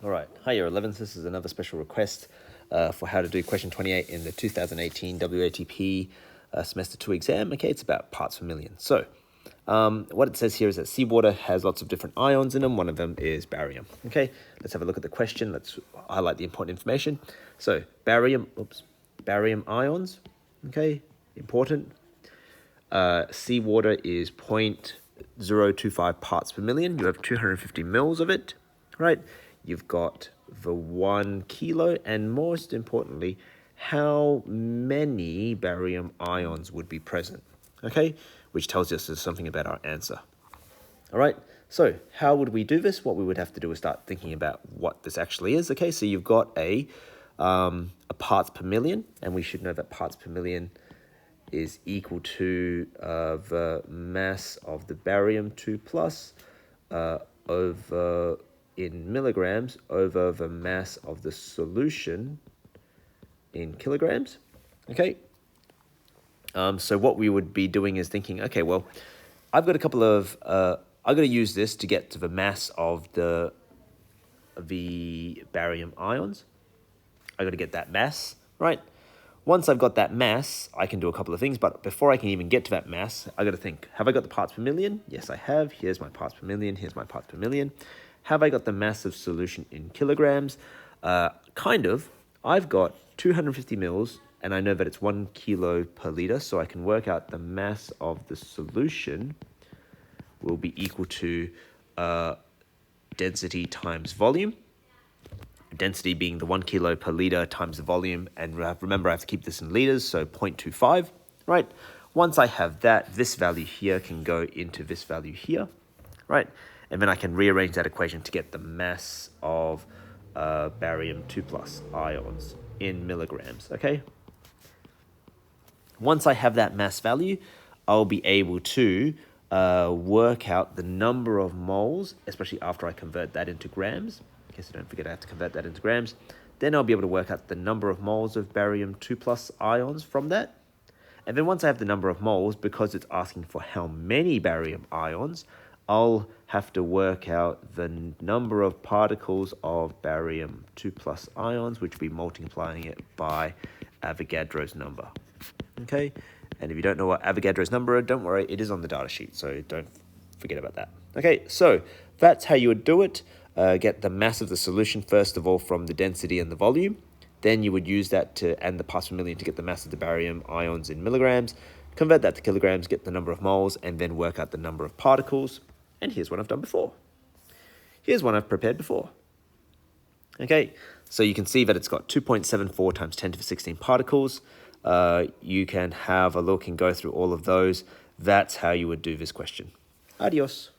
All right, hi year 11s, this is another special request for how to do question 28 in the 2018 WATP semester 2 exam. Okay, it's about parts per million. So what it says here is that seawater has lots of different ions in them. One of them is barium. Okay, let's have a look at the question. Let's highlight the important information. So barium ions, okay, important. Seawater is 0.025 parts per million. You have 250 mils of it, right? You've got the 1 kilo, and most importantly, how many barium ions would be present, okay? Which tells us something about our answer. All right, so how would we do this? What we would have to do is start thinking about what this actually is, okay? So you've got a parts per million, and we should know that parts per million is equal to the mass of the barium 2 plus over in milligrams over the mass of the solution in kilograms. Okay. So what we would be doing is thinking, okay, well, I've got a couple of, I've got to use this to get to the mass of the barium ions. I've got to get that mass, right? Once I've got that mass, I can do a couple of things, but before I can even get to that mass, I got to think, have I got the parts per million? Yes, I have. Here's my parts per million. Here's my parts per million. Have I got the mass of solution in kilograms? Kind of. I've got 250 mils, and I know that it's 1 kilo per liter, so I can work out the mass of the solution will be equal to density times volume. Density being the 1 kilo per liter times the volume, and remember I have to keep this in liters, so 0.25, right? Once I have that, this value here can go into this value here, right? And then I can rearrange that equation to get the mass of barium 2 plus ions in milligrams, okay? Once I have that mass value, I'll be able to work out the number of moles, especially after I convert that into grams. In case I don't forget, I have to convert that into grams. Then I'll be able to work out the number of moles of barium 2 plus ions from that. And then once I have the number of moles, because it's asking for how many barium ions, I'll have to work out the number of particles of barium 2 plus ions, which will be multiplying it by Avogadro's number. Okay, and if you don't know what Avogadro's number is, don't worry, it is on the data sheet, so don't forget about that. Okay, so that's how you would do it. Get the mass of the solution, first of all, from the density and the volume. Then you would use that and the parts per million to get the mass of the barium ions in milligrams. Convert that to kilograms, get the number of moles, and then work out the number of particles. And here's what I've done before. Here's one I've prepared before. Okay, so you can see that it's got 2.74 times 10 to the 16 particles. You can have a look and go through all of those. That's how you would do this question. Adios.